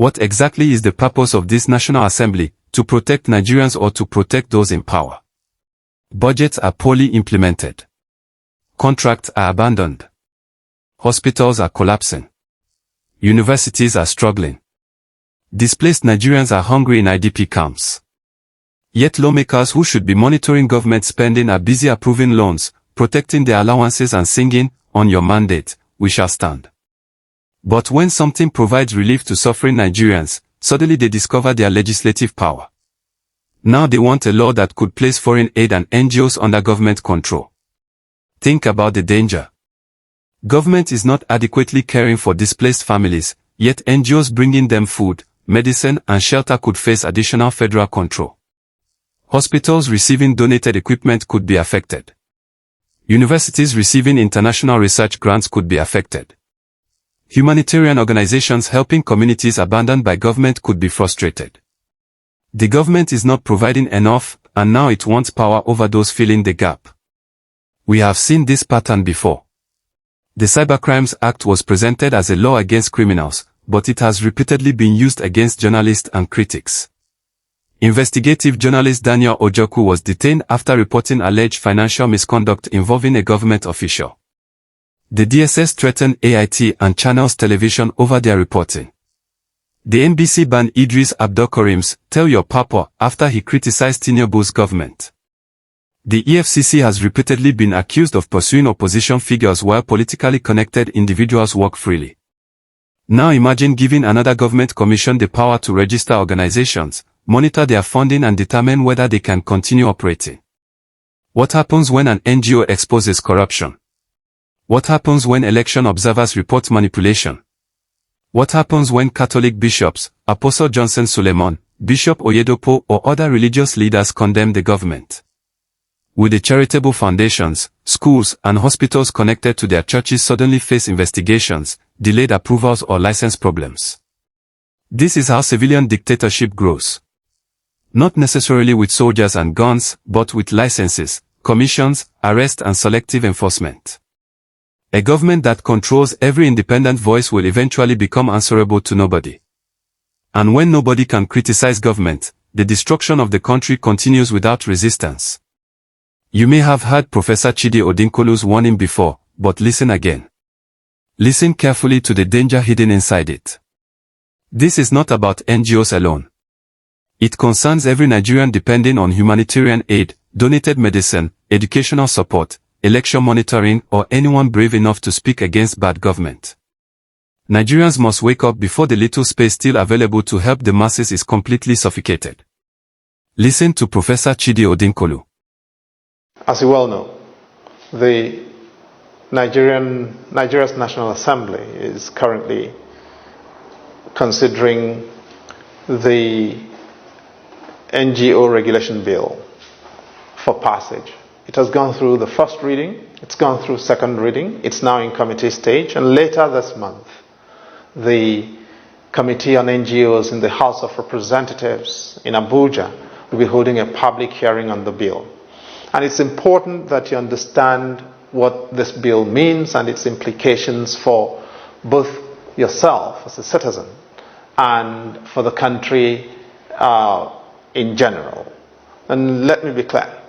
What exactly is the purpose of this National Assembly? To protect Nigerians or to protect those in power? Budgets are poorly implemented. Contracts are abandoned. Hospitals are collapsing. Universities are struggling. Displaced Nigerians are hungry in IDP camps. Yet lawmakers who should be monitoring government spending are busy approving loans, protecting their allowances and singing, "On your mandate, we shall stand." But when something provides relief to suffering Nigerians, suddenly they discover their legislative power. Now they want a law that could place foreign aid and NGOs under government control. Think about the danger. Government is not adequately caring for displaced families, yet NGOs bringing them food, medicine and shelter could face additional federal control. Hospitals receiving donated equipment could be affected. Universities receiving international research grants could be affected. Humanitarian organizations helping communities abandoned by government could be frustrated. The government is not providing enough, and now it wants power over those filling the gap. We have seen this pattern before. The Cybercrimes Act was presented as a law against criminals, but it has repeatedly been used against journalists and critics. Investigative journalist Daniel Ojoku was detained after reporting alleged financial misconduct involving a government official. The DSS threatened AIT and Channels Television over their reporting. The NBC banned Idris Abdulkarim's "Tell Your Papa" after he criticized Tinubu's government. The EFCC has repeatedly been accused of pursuing opposition figures while politically connected individuals work freely. Now imagine giving another government commission the power to register organizations, monitor their funding and determine whether they can continue operating. What happens when an NGO exposes corruption? What happens when election observers report manipulation? What happens when Catholic bishops, Apostle Johnson Suleiman, Bishop Oyedepo or other religious leaders condemn the government? Will the charitable foundations, schools and hospitals connected to their churches suddenly face investigations, delayed approvals or license problems? This is how civilian dictatorship grows. Not necessarily with soldiers and guns, but with licenses, commissions, arrest and selective enforcement. A government that controls every independent voice will eventually become answerable to nobody. And when nobody can criticize government, the destruction of the country continues without resistance. You may have heard Professor Chidi Odinkalu's warning before, but listen again. Listen carefully to the danger hidden inside it. This is not about NGOs alone. It concerns every Nigerian depending on humanitarian aid, donated medicine, educational support, election monitoring, or anyone brave enough to speak against bad government. Nigerians must wake up before the little space still available to help the masses is completely suffocated. Listen to Professor Chidi Odinkalu. As you well know, the Nigeria's National Assembly is currently considering the NGO Regulation Bill for passage. It has gone through the first reading, it's gone through second reading, it's now in committee stage, and later this month, the Committee on NGOs in the House of Representatives in Abuja will be holding a public hearing on the bill. And it's important that you understand what this bill means and its implications for both yourself as a citizen and for the country in general. And let me be clear.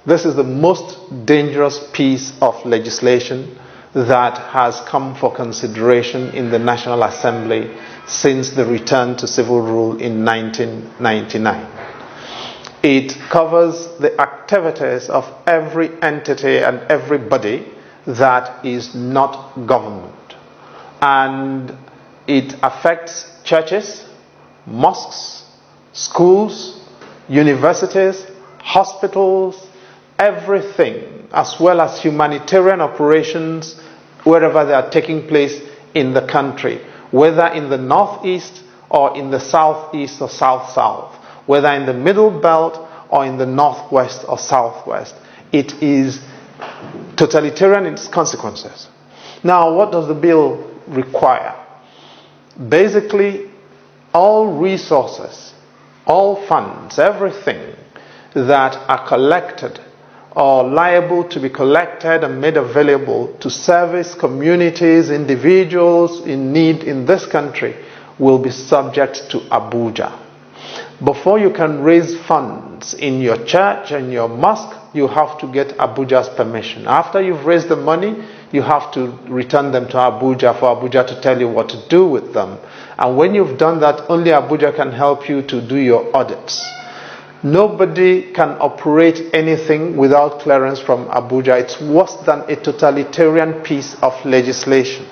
This is the most dangerous piece of legislation that has come for consideration in the National Assembly since the return to civil rule in 1999. It covers the activities of every entity and everybody that is not government. And it affects churches, mosques, schools, universities, hospitals, everything, as well as humanitarian operations wherever they are taking place in the country, whether in the northeast or in the southeast or south-south, whether in the middle belt or in the northwest or southwest. It is totalitarian in its consequences. Now, what does the bill require? Basically, all resources, all funds, everything that are collected or liable to be collected and made available to service communities, individuals in need in this country will be subject to Abuja. Before you can raise funds in your church and your mosque, you have to get Abuja's permission. After you've raised the money, you have to return them to Abuja for Abuja to tell you what to do with them. And when you've done that, only Abuja can help you to do your audits. Nobody can operate anything without clearance from Abuja. It's worse than a totalitarian piece of legislation.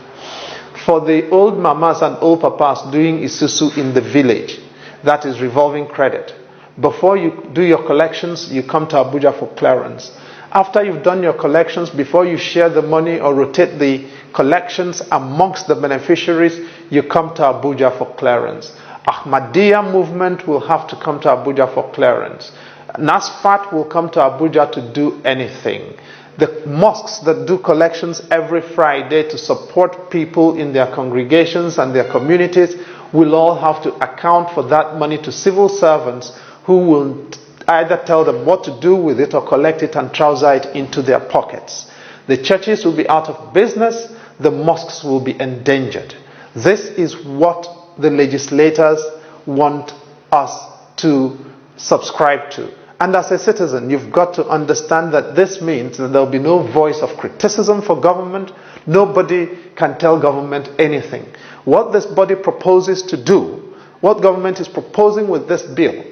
For the old mamas and old papas doing isusu in the village, that is revolving credit. Before you do your collections, you come to Abuja for clearance. After you've done your collections, before you share the money or rotate the collections amongst the beneficiaries, you come to Abuja for clearance. Ahmadiyya movement will have to come to Abuja for clearance. NASFAT will come to Abuja to do anything. The mosques that do collections every Friday to support people in their congregations and their communities will all have to account for that money to civil servants who will either tell them what to do with it or collect it and trouser it into their pockets. The churches will be out of business, the mosques will be endangered. This is what the legislators want us to subscribe to. And as a citizen, you've got to understand that this means that there will be no voice of criticism for government. Nobody can tell government anything. What this body proposes to do, what government is proposing with this bill,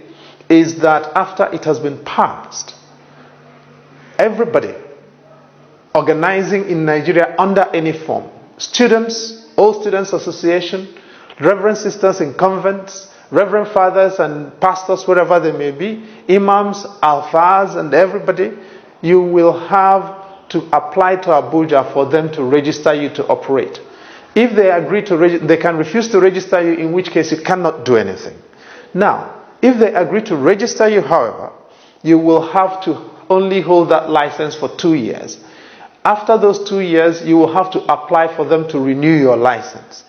is that after it has been passed, everybody organizing in Nigeria under any form, students, all students association, reverend sisters in convents, reverend fathers and pastors, wherever they may be, imams, alfas, and everybody, you will have to apply to Abuja for them to register you to operate. If they agree to register, they can refuse to register you, in which case you cannot do anything. Now, if they agree to register you, however, you will have to only hold that license for 2 years. After those 2 years, you will have to apply for them to renew your license.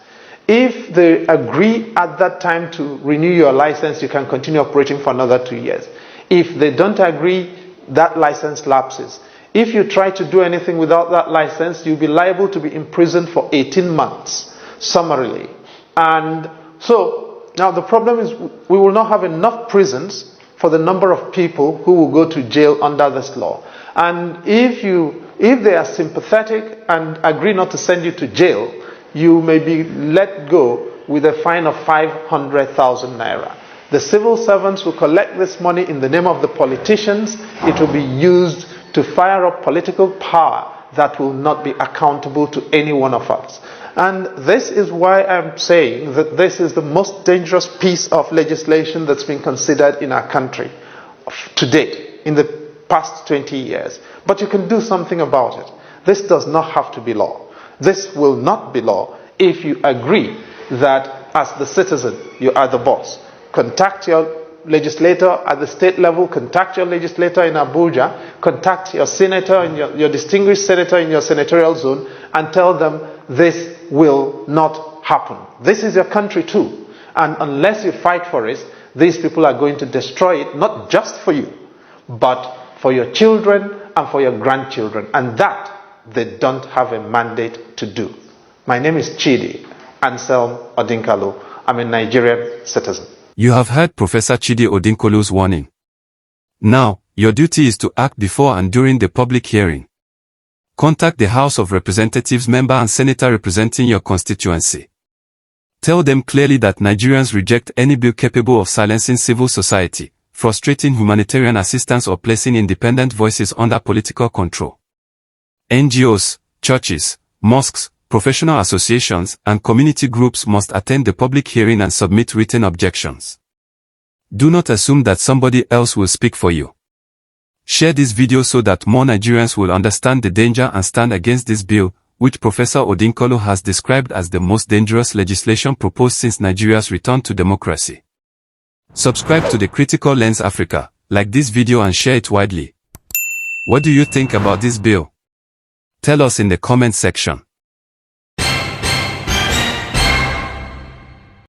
If they agree at that time to renew your license, you can continue operating for another 2 years. If they don't agree, that license lapses. If you try to do anything without that license, you'll be liable to be imprisoned for 18 months, summarily. And so, now the problem is we will not have enough prisons for the number of people who will go to jail under this law. And if they are sympathetic and agree not to send you to jail, you may be let go with a fine of 500,000 naira. The civil servants will collect this money in the name of the politicians. It will be used to fire up political power that will not be accountable to any one of us. And this is why I'm saying that this is the most dangerous piece of legislation that's been considered in our country to date, in the past 20 years. But you can do something about it. This does not have to be law. This will not be law if you agree that as the citizen, you are the boss. Contact your legislator at the state level, contact your legislator in Abuja, contact your senator and your distinguished senator in your senatorial zone and tell them this will not happen. This is your country too. And unless you fight for it, these people are going to destroy it, not just for you, but for your children and for your grandchildren. And that they don't have a mandate to do. My name is Chidi Odinkalu. I'm a Nigerian citizen. You have heard Professor Chidi Odinkalu's warning. Now, your duty is to act before and during the public hearing. Contact the House of Representatives member and senator representing your constituency. Tell them clearly that Nigerians reject any bill capable of silencing civil society, frustrating humanitarian assistance or placing independent voices under political control. NGOs, churches, mosques, professional associations, and community groups must attend the public hearing and submit written objections. Do not assume that somebody else will speak for you. Share this video so that more Nigerians will understand the danger and stand against this bill, which Professor Odinkalu has described as the most dangerous legislation proposed since Nigeria's return to democracy. Subscribe to the Critical Lens Africa, like this video and share it widely. What do you think about this bill? Tell us in the comment section.